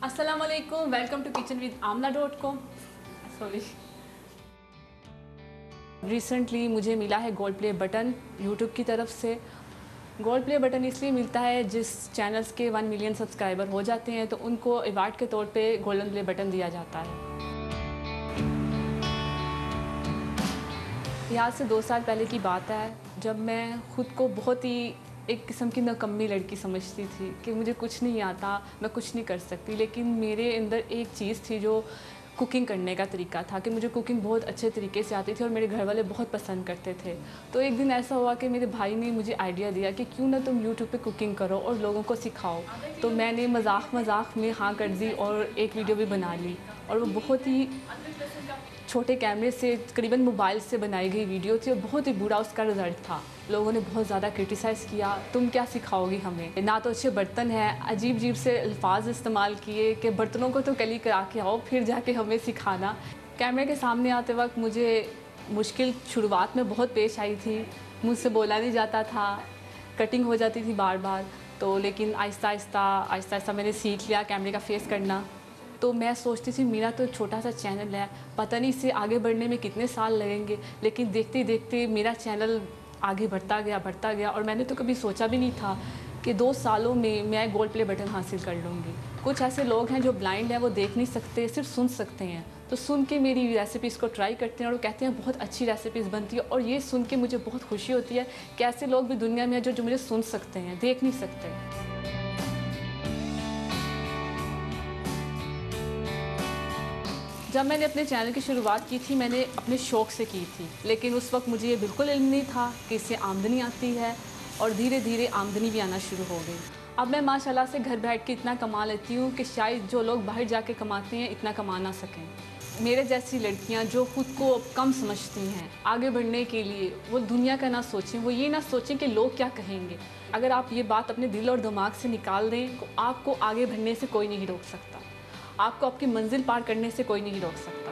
अस्सलाम वालेकुम, welcome to kitchenwithamna.com। Sorry, recently मुझे मिला है गोल्ड प्ले बटन यूट्यूब की तरफ से। गोल्ड प्ले बटन इसलिए मिलता है जिस चैनल्स के 1 मिलियन सब्सक्राइबर हो जाते हैं तो उनको अवार्ड के तौर पे गोल्डन प्ले बटन दिया जाता है। ये आज से 2 साल पहले की बात है, जब मैं ख़ुद को बहुत ही एक किस्म की नकम्मी लड़की समझती थी कि मुझे कुछ नहीं आता, मैं कुछ नहीं कर सकती। लेकिन मेरे अंदर एक चीज़ थी जो कुकिंग करने का तरीका था कि मुझे कुकिंग बहुत अच्छे तरीके से आती थी और मेरे घर वाले बहुत पसंद करते थे। तो एक दिन ऐसा हुआ कि मेरे भाई ने मुझे आइडिया दिया कि क्यों ना तुम यूट्यूब पे कुकिंग करो और लोगों को सिखाओ। तो मैंने मजाक में हाँ कर दी और एक वीडियो भी बना ली, और वो बहुत ही छोटे कैमरे से करीबन मोबाइल से बनाई गई वीडियो थी और बहुत ही बुरा उसका रिज़ल्ट था। लोगों ने बहुत ज़्यादा क्रिटिसाइज़ किया, तुम क्या सिखाओगी हमें, ना तो अच्छे बर्तन हैं, अजीब अजीब से अल्फाज इस्तेमाल किए कि बर्तनों को तो कली करा के आओ फिर जाके हमें सिखाना। कैमरे के सामने आते वक्त मुझे मुश्किल शुरुआत में बहुत पेश आई थी। मुझसे बोला नहीं जाता था, कटिंग हो जाती थी बार बार। तो लेकिन आहिस्ता आहिस्ता मैंने सीख लिया कैमरे का फेस करना। तो मैं सोचती थी मेरा तो छोटा सा चैनल है, पता नहीं इससे आगे बढ़ने में कितने साल लगेंगे। लेकिन देखते देखते मेरा चैनल आगे बढ़ता गया और मैंने तो कभी सोचा भी नहीं था कि 2 सालों में मैं गोल्ड प्ले बटन हासिल कर लूँगी। कुछ ऐसे लोग हैं जो ब्लाइंड हैं, वो देख नहीं सकते, सिर्फ सुन सकते हैं। तो सुन के मेरी रेसिपीज़ को ट्राई करते हैं और वो कहते हैं बहुत अच्छी रेसिपीज़ बनती है। और ये सुन के मुझे बहुत खुशी होती है कि ऐसे लोग भी दुनिया में हैं जो मुझे सुन सकते हैं, देख नहीं सकते। जब मैंने अपने चैनल की शुरुआत की थी, मैंने अपने शौक़ से की थी, लेकिन उस वक्त मुझे ये बिल्कुल इल्म नहीं था कि इससे आमदनी आती है, और धीरे धीरे आमदनी भी आना शुरू हो गई। अब मैं माशाल्लाह से घर बैठ के इतना कमा लेती हूँ कि शायद जो लोग बाहर जाके कमाते हैं इतना कमा ना सकें। मेरे जैसी लड़कियाँ जो ख़ुद को कम समझती हैं, आगे बढ़ने के लिए वो दुनिया का ना सोचें, वो ये ना सोचें कि लोग क्या कहेंगे। अगर आप ये बात अपने दिल और दिमाग से निकाल दें तो आपको आगे बढ़ने से कोई नहीं रोक सकता, आपको आपकी मंजिल पार करने से कोई नहीं रोक सकता।